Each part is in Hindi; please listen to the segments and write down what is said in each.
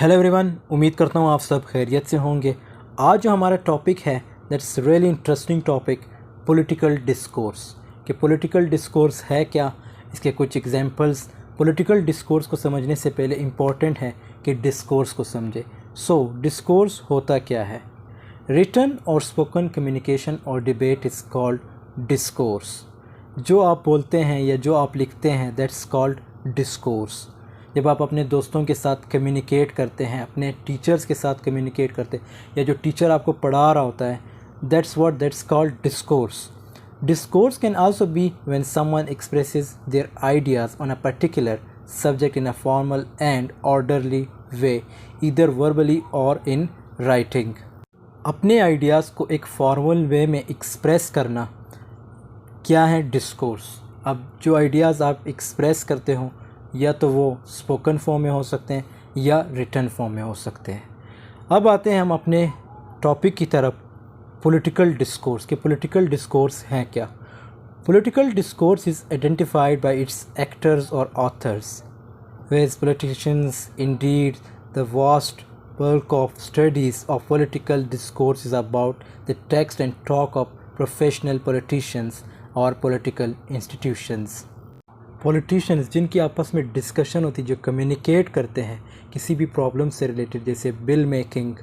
हेलो एवरीवन, उम्मीद करता हूँ आप सब खैरियत से होंगे। आज जो हमारा टॉपिक है that's really interesting topic, political discourse. कि पॉलिटिकल डिस्कोर्स है क्या, इसके कुछ एग्जांपल्स। पॉलिटिकल डिस्कोर्स को समझने से पहले इम्पॉर्टेंट है कि डिस्कोर्स को समझे। सो डिस्कोर्स होता क्या है? रिटन और स्पोकन कम्युनिकेशन और डिबेट इज़ कॉल्ड डिस्कोर्स। जो आप बोलते हैं या जो आप लिखते हैं दैट्स कॉल्ड डिस्कोर्स। जब आप अपने दोस्तों के साथ कम्युनिकेट करते हैं, अपने टीचर्स के साथ कम्युनिकेट करते हैं, या जो टीचर आपको पढ़ा रहा होता है, that's called discourse. Discourse can also be when someone expresses there ideas on a particular subject in a formal and orderly way, either verbally और इन राइटिंग। अपने आइडियाज़ को एक फॉर्मल वे में एक्सप्रेस करना क्या है? डिस्कोर्स। अब जो आइडियाज़ आप एक्सप्रेस करते हो या तो वो स्पोकन फॉर्म में हो सकते हैं या रिटन फॉर्म में हो सकते हैं। अब आते हैं हम अपने टॉपिक की तरफ, पॉलिटिकल डिस्कोर्स। के पॉलिटिकल डिस्कोर्स हैं क्या? Political discourse is identified by it's actors और authors, whereas politicians indeed the vast bulk of studies of political discourse is about the text and talk of professional politicians or political institutions। Politicians जिनकी आपस में डिस्कशन होती है, जो कम्युनिकेट करते हैं किसी भी प्रॉब्लम से रिलेटेड, जैसे बिल मेकिंग,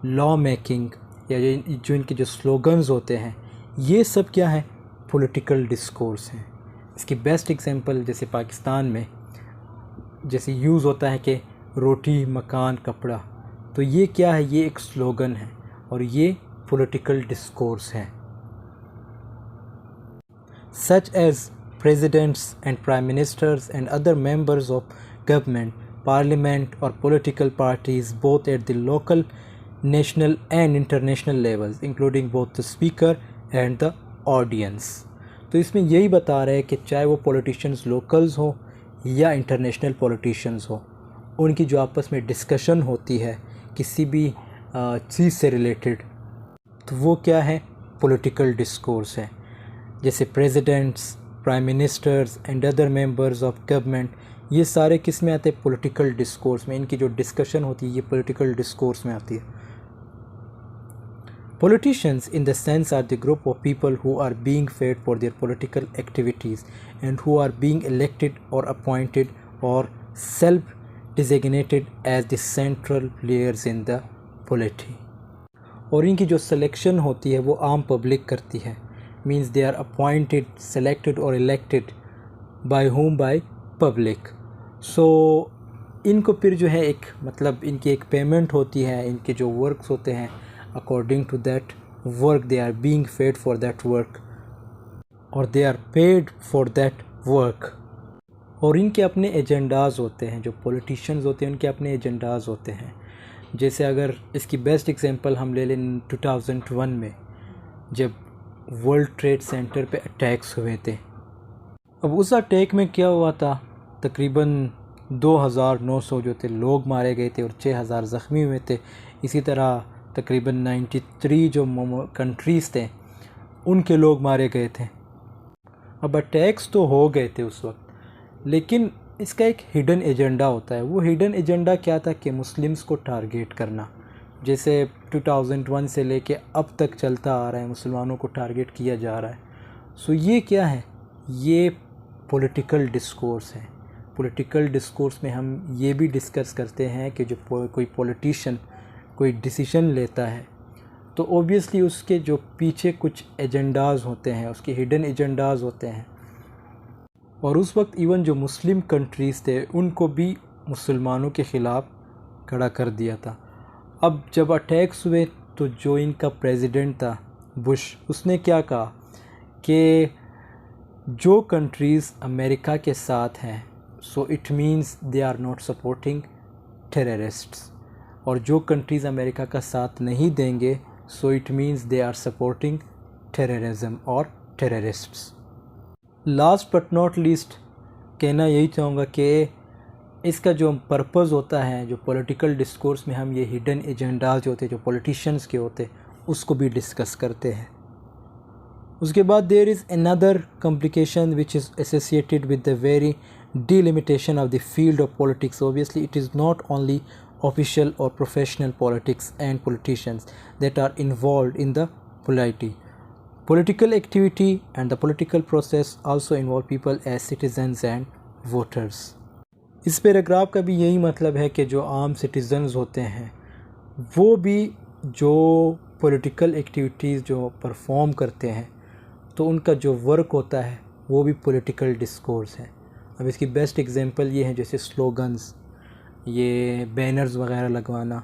लॉ मेकिंग, या जो इनके जो स्लोगन्स होते हैं, ये सब क्या है? पॉलिटिकल डिस्कोर्स हैं। इसकी बेस्ट एग्जांपल जैसे पाकिस्तान में जैसे यूज़ होता है कि रोटी मकान कपड़ा, तो ये क्या है? ये एक स्लोगन है और ये पॉलिटिकल डिस्कोर्स है। Such as presidents and prime ministers and other members of government, parliament or political parties both at the local, national and international levels, including both the speaker and the audience। तो इसमें यही बता रहे हैं कि चाहे वो politicians locals हो या international politicians हो, उनकी जो आपस में डिस्कशन होती है किसी भी चीज़ से रिलेटेड, तो वो क्या है? पॉलिटिकल डिस्कोर्स है। जैसे presidents, prime ministers and other members of government, ये सारे किस में आते हैं? पॉलिटिकल डिस्कोर्स में। इनकी जो डिस्कशन होती है ये पॉलिटिकल डिस्कोर्स में आती है। Politicians in the sense are the group of people who are being fed for their political activities and who are being elected और अपॉइंटेड और self designated as the central players in the polity. और इनकी जो सिलेक्शन होती है वो आम पब्लिक करती है। means they are appointed, selected or elected by whom? by public। so इनको फिर जो है एक मतलब इनकी एक पेमेंट होती है, इनके जो वर्क्स होते हैं according to that work they are being fed for that work और they are paid for that work. और इनके अपने एजेंडाज़ होते हैं, जो पॉलिटिशियंस होते हैं उनके अपने एजेंडाज़ होते हैं। जैसे अगर इसकी बेस्ट एग्जांपल हम ले लें 2001 में जब वर्ल्ड ट्रेड सेंटर पे अटैक्स हुए थे। अब उस अटैक में क्या हुआ था? तकरीबन 2900 जो थे लोग मारे गए थे और 6000 ज़ख्मी हुए थे। इसी तरह तकरीबन 93 जो कंट्रीज़ थे उनके लोग मारे गए थे। अब अटैक्स तो हो गए थे उस वक्त, लेकिन इसका एक हिडन एजेंडा होता है। वो हिडन एजेंडा क्या था? कि मुस्लिम्स को टारगेट करना। जैसे 2001 से लेके अब तक चलता आ रहा है, मुसलमानों को टारगेट किया जा रहा है। सो ये क्या है? ये पॉलिटिकल डिस्कोर्स है। पॉलिटिकल डिस्कोर्स में हम ये भी डिस्कस करते हैं कि जो कोई पॉलिटिशियन कोई डिसीजन लेता है तो ऑब्वियसली उसके जो पीछे कुछ एजेंडाज़ होते हैं, उसके हिडन एजेंडाज़ होते हैं। और उस वक्त इवन जो मुस्लिम कंट्रीज़ थे उनको भी मुसलमानों के ख़िलाफ़ खड़ा कर दिया था। अब जब अटैक्स हुए तो जो इनका प्रेसिडेंट था बुश, उसने क्या कहा कि जो कंट्रीज़ अमेरिका के साथ हैं so it means they are not supporting terrorists, और जो कंट्रीज़ अमेरिका का साथ नहीं देंगे so it means they are supporting terrorism और terrorists. Last but not least कहना यही चाहूँगा कि इसका जो पर्पज़ होता है, जो पॉलिटिकल डिस्कोर्स में हम ये हिडन एजेंडाज जो होते हैं जो पॉलिटिशियंस के होते हैं उसको भी डिस्कस करते हैं। उसके बाद there is another complication which is associated with the very delimitation of the field of politics। Obviously it is not only official or professional politics and politicians that are involved in the polity. Political activity and the political process also involve people as citizens and voters. इस पैराग्राफ का भी यही मतलब है कि जो आम सिटीजन्स होते हैं वो भी जो पॉलिटिकल एक्टिविटीज़ जो परफॉर्म करते हैं तो उनका जो वर्क होता है वो भी पॉलिटिकल डिस्कोर्स है। अब इसकी बेस्ट एग्जांपल ये है जैसे स्लोगन्स, ये बैनर्स वगैरह लगवाना,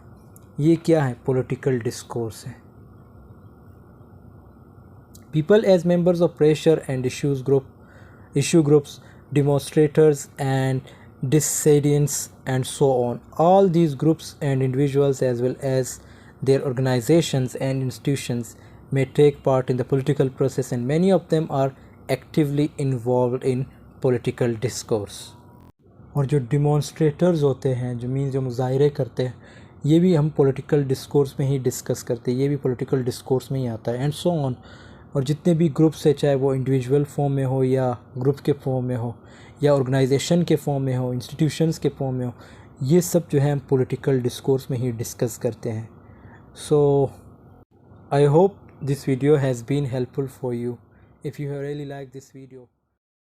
ये क्या है? पॉलिटिकल डिस्कोर्स है। People as members of pressure and issue groups, demonstrators and dissidents and so on. All these groups and individuals as well as their organizations and institutions may take part in the political process and many of them are actively involved in political discourse. और जो डिमॉन्स्ट्रेटर्स होते हैं जो मीन्स जो मुजाहरे करते हैं ये भी हम पॉलिटिकल डिस्कोर्स में ही डिस्कस करते हैं, ये भी पॉलिटिकल डिस्कोर्स में ही आता है एंड सो ऑन। और जितने भी ग्रुप्स है चाहे वो इंडिविजुअल फॉर्म में हो या ग्रुप के फॉर्म में हो या ऑर्गेनाइजेशन के फॉर्म में हो, इंस्टीट्यूशंस के फॉर्म में हो, ये सब जो है हम पॉलिटिकल डिस्कोर्स में ही डिस्कस करते हैं। So I hope this video has been helpful for you. If you have really like this video